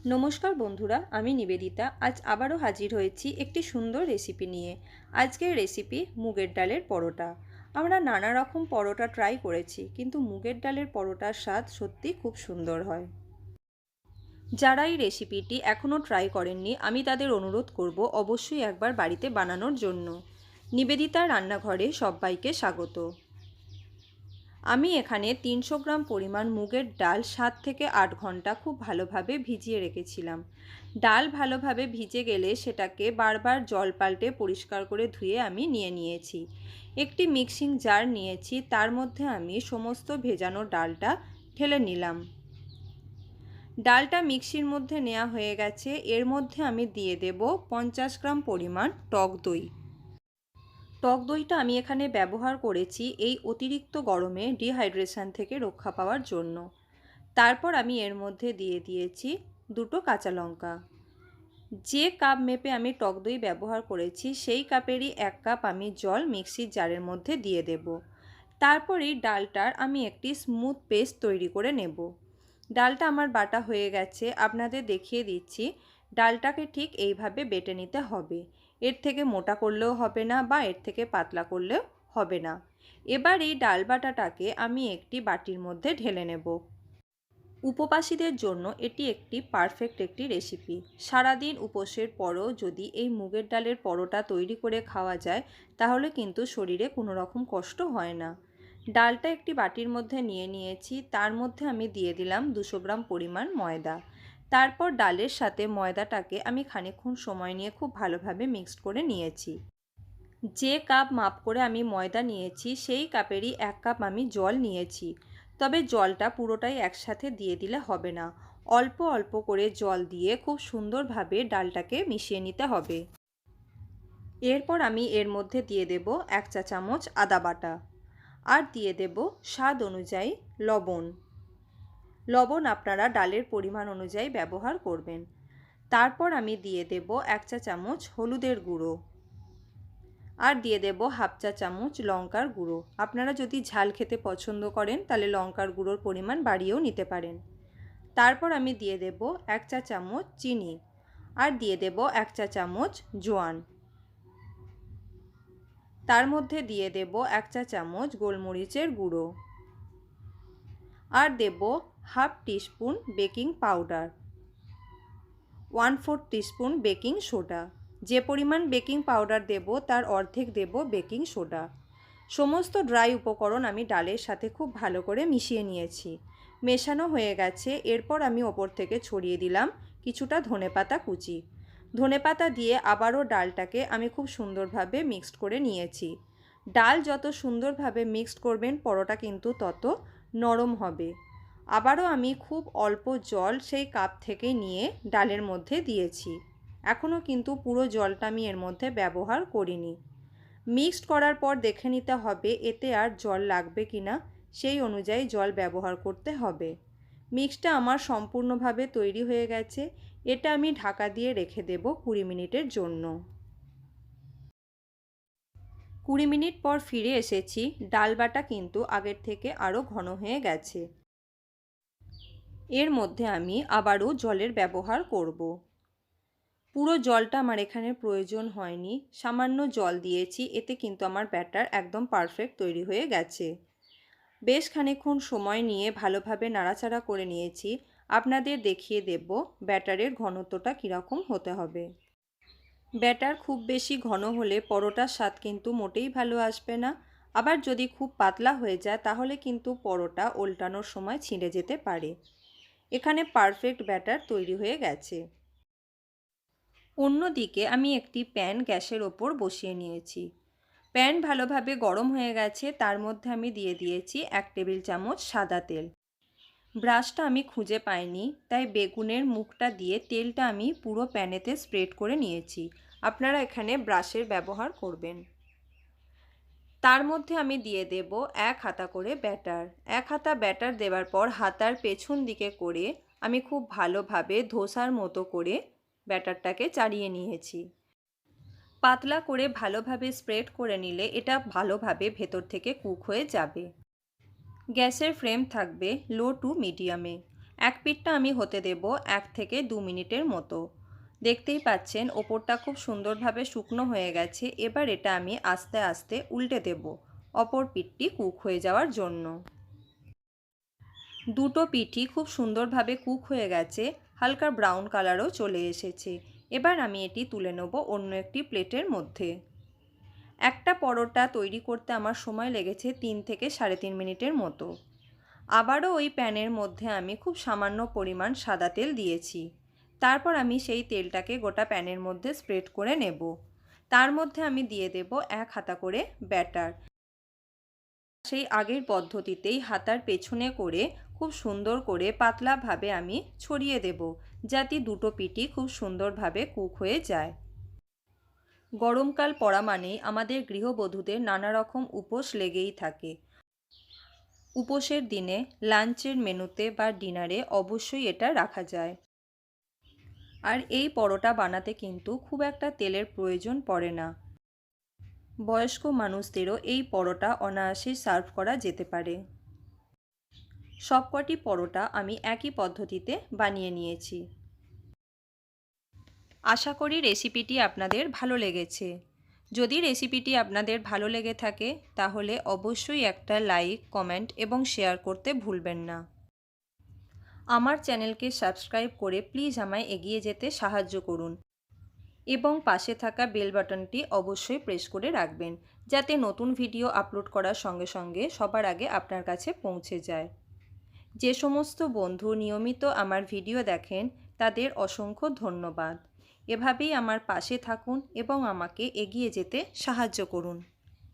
নমস্কার বন্ধুরা, আমি নিবেদিতা। আজ আবারও হাজির হয়েছি একটি সুন্দর রেসিপি নিয়ে। আজকের রেসিপি মুগের ডালের পরোটা। আমরা নানা রকম পরোটা ট্রাই করেছি, কিন্তু মুগের ডালের পরোটার স্বাদ সত্যি খুব সুন্দর হয়। যারা এই রেসিপিটি এখনও ট্রাই করেননি, আমি তাদের অনুরোধ করব অবশ্যই একবার বাড়িতে বানানোর জন্য। নিবেদিতার রান্নাঘরে সবাইকে স্বাগত। আমি এখানে 300 গ্রাম পরিমাণ মুগের ডাল 7 থেকে 8 ঘন্টা খুব ভালোভাবে ভিজিয়ে রেখেছিলাম। ডাল ভালোভাবে ভিজে গেলে সেটাকে বারবার জল পাল্টে পরিষ্কার করে ধুয়ে আমি নিয়েছি। একটি মিক্সিং জার নিয়েছি, তার মধ্যে আমি সমস্ত ভেজানো ডালটা ঢেলে নিলাম। ডালটা মিক্সির মধ্যে নেওয়া হয়ে গেছে। এর মধ্যে আমি দিয়ে দেব 50 গ্রাম পরিমাণ টক দই। টক দইটা আমি এখানে ব্যবহার করেছি এই অতিরিক্ত গরমে ডিহাইড্রেশন থেকে রক্ষা পাওয়ার জন্য। তারপর আমি এর মধ্যে দিয়ে দিয়েছি 2টো কাঁচা লঙ্কা। যে কাপ মেপে আমি টক দই ব্যবহার করেছি সেই কাপেরই 1 কাপ আমি জল মিক্সির জারের মধ্যে দিয়ে দেব। তারপর এই ডালটার আমি একটি স্মুথ পেস্ট তৈরি করে নেব। ডালটা আমার বাটা হয়ে গেছে, আপনাদের দেখিয়ে দিচ্ছি। ডালটাকে ঠিক এইভাবে বেটে নিতে হবে। এর থেকে মোটা করলেও হবে না বা এর থেকে পাতলা করলেও হবে না। এবার এই ডাল বাটাটাকে আমি একটি বাটির মধ্যে ঢেলে নেব। উপবাসীদের জন্য এটি একটি পারফেক্ট একটি রেসিপি। সারাদিন উপোসের পরও যদি এই মুগের ডালের পরোটা তৈরি করে খাওয়া যায়, তাহলে কিন্তু শরীরে কোনো রকম কষ্ট হয় না। ডালটা একটি বাটির মধ্যে নিয়েছি, তার মধ্যে আমি দিয়ে দিলাম 200 গ্রাম পরিমাণ ময়দা। তারপর ডালের সাথে ময়দাটাকে আমি খানিকক্ষণ সময় নিয়ে খুব ভালোভাবে মিক্সড করে নিয়েছি। যে কাপ মাপ করে আমি ময়দা নিয়েছি সেই কাপেরই 1 কাপ আমি জল নিয়েছি। তবে জলটা পুরোটাই একসাথে দিয়ে দিলে হবে না, অল্প অল্প করে জল দিয়ে খুব সুন্দরভাবে ডালটাকে মিশিয়ে নিতে হবে। এরপর আমি এর মধ্যে দিয়ে দেব 1 চা চামচ আদা বাটা, আর দিয়ে দেব স্বাদ অনুযায়ী লবণ। লবণ আপনারা ডালের পরিমাণ অনুযায়ী ব্যবহার করবেন। তারপর আমি দিয়ে দেব 1 চা চামচ হলুদের গুঁড়ো, আর দিয়ে দেব 1/2 চা চামচ লঙ্কার গুঁড়ো। আপনারা যদি ঝাল খেতে পছন্দ করেন তাহলে লঙ্কার গুঁড়োর পরিমাণ বাড়িয়েও নিতে পারেন। তারপর আমি দিয়ে দেব 1 চা চামচ চিনি, আর দিয়ে দেব 1 চা চামচ জোয়ান। তার মধ্যে দিয়ে দেব 1 চা চামচ গোলমরিচের গুঁড়ো, আর দেব 1/2 teaspoon baking powder, 1/4 teaspoon baking soda. যে পরিমাণ বেকিং পাউডার দেব তার অর্ধেক দেব বেকিং সোডা। সমস্ত ড্রাই উপকরণ আমি ডালের সাথে খুব ভালো করে মিশিয়ে নিয়েছি। মেশানো হয়ে গেছে। এরপর আমি ওপর থেকে ছড়িয়ে দিলাম কিছুটা ধনেপাতা কুচি। ধনেপাতা দিয়ে আবারও ডালটাকে আমি খুব সুন্দরভাবে মিক্সড করে নিয়েছি। ডাল যত সুন্দরভাবে মিক্সড করবেন পরোটা কিন্তু তত নরম হবে। আবারও আমি খুব অল্প জল সেই কাপ থেকে নিয়ে ডালের মধ্যে দিয়েছি। এখনও কিন্তু পুরো জলটা আমি এর মধ্যে ব্যবহার করিনি। মিক্সড করার পর দেখে নিতে হবে এতে আর জল লাগবে কিনা, সেই অনুযায়ী জল ব্যবহার করতে হবে। মিক্সটা আমার সম্পূর্ণভাবে তৈরি হয়ে গেছে। এটা আমি ঢাকা দিয়ে রেখে দেব 20 মিনিটের জন্য। 20 মিনিট পর ফিরে এসেছি। ডাল বাটা কিন্তু আগের থেকে আরও ঘন হয়ে গেছে। এর মধ্যে আমি আবারও জলের ব্যবহার করব। পুরো জলটা আমার এখানে প্রয়োজন হয়নি, সামান্য জল দিয়েছি। এতে কিন্তু আমার ব্যাটার একদম পারফেক্ট তৈরি হয়ে গেছে। বেশ খানিকক্ষণ সময় নিয়ে ভালোভাবে নাড়াচাড়া করে নিয়েছি। আপনাদের দেখিয়ে দেব ব্যাটারের ঘনত্বটা কীরকম হতে হবে। ব্যাটার খুব বেশি ঘন হলে পরোটার স্বাদ কিন্তু মোটেই ভালো আসবে না। আবার যদি খুব পাতলা হয়ে যায় তাহলে কিন্তু পরোটা উল্টানোর সময় ছিঁড়ে যেতে পারে। এখানে পারফেক্ট ব্যাটার তৈরি হয়ে গেছে। অন্যদিকে আমি একটি প্যান গ্যাসের ওপর বসিয়ে নিয়েছি। প্যান ভালোভাবে গরম হয়ে গেছে। তার মধ্যে আমি দিয়ে দিয়েছি 1 টেবিল চামচ সাদা তেল। ব্রাশটা আমি খুঁজে পাইনি, তাই বেগুনের মুখটা দিয়ে তেলটা আমি পুরো প্যানেতে স্প্রেড করে নিয়েছি। আপনারা এখানে ব্রাশের ব্যবহার করবেন। তার মধ্যে আমি দিয়ে দেব 1 হাতা করে ব্যাটার। 1 হাতা ব্যাটার দেওয়ার পর হাতার পেছন দিকে করে আমি খুব ভালোভাবে ধোসার মতো করে ব্যাটারটাকে চাড়িয়ে নিয়েছি। পাতলা করে ভালোভাবে স্প্রেড করে নিলে এটা ভালোভাবে ভেতর থেকে কুক হয়ে যাবে। গ্যাসের ফ্লেম থাকবে লো টু মিডিয়ামে। এক পিঠটা আমি হতে দেব 1 থেকে 2 মিনিটের মতো। দেখতেই পাচ্ছেন ওপরটা খুব সুন্দরভাবে শুকনো হয়ে গেছে। এবার এটা আমি আস্তে আস্তে উল্টে দেব অপর পিঠটি কুক হয়ে যাওয়ার জন্য। দুটো পিঠই খুব সুন্দরভাবে কুক হয়ে গেছে, হালকা ব্রাউন কালারও চলে এসেছে। এবার আমি এটি তুলে নেব অন্য একটি প্লেটের মধ্যে। একটা পরোটা তৈরি করতে আমার সময় লেগেছে 3 থেকে 3.5 মিনিটের মতো। আবারও ওই প্যানের মধ্যে আমি খুব সামান্য পরিমাণ সাদা তেল দিয়েছি। তারপর আমি সেই তেলটাকে গোটা প্যানের মধ্যে স্প্রেড করে নেব। তার মধ্যে আমি দিয়ে দেব 1 হাতা করে ব্যাটার। সেই আগের পদ্ধতিতেই হাতার পেছনে করে খুব সুন্দর করে পাতলাভাবে আমি ছড়িয়ে দেব, যাতে দুটো পিঠই খুব সুন্দরভাবে কুক হয়ে যায়। গরমকাল পড়া মানেই আমাদের গৃহবধূদের নানা রকম উপোস লেগেই থাকে। উপোসের দিনে লাঞ্চের মেনুতে বা ডিনারে অবশ্যই এটা রাখা যায়। আর এই পরোটা বানাতে কিন্তু খুব একটা তেলের প্রয়োজন পড়ে না। বয়স্ক মানুষদেরও এই পরোটা অনায়াসে সার্ভ করা যেতে পারে। সবকটি পরোটা আমি একই পদ্ধতিতে বানিয়ে নিয়েছি। আশা করি রেসিপিটি আপনাদের ভালো লেগেছে। যদি রেসিপিটি আপনাদের ভালো লেগে থাকে তাহলে অবশ্যই একটা লাইক, কমেন্ট এবং শেয়ার করতে ভুলবেন না। আমার চ্যানেলকে সাবস্ক্রাইব করে প্লিজ আমায় এগিয়ে যেতে সাহায্য করুন এবং পাশে থাকা বেল বাটনটি অবশ্যই প্রেস করে রাখবেন, যাতে নতুন ভিডিও আপলোড করার সঙ্গে সঙ্গে সবার আগে আপনার কাছে পৌঁছে যায়। যে সমস্ত বন্ধু নিয়মিত আমার ভিডিও দেখেন তাদের অসংখ্য ধন্যবাদ। এভাবেই আমার পাশে থাকুন এবং আমাকে এগিয়ে যেতে সাহায্য করুন।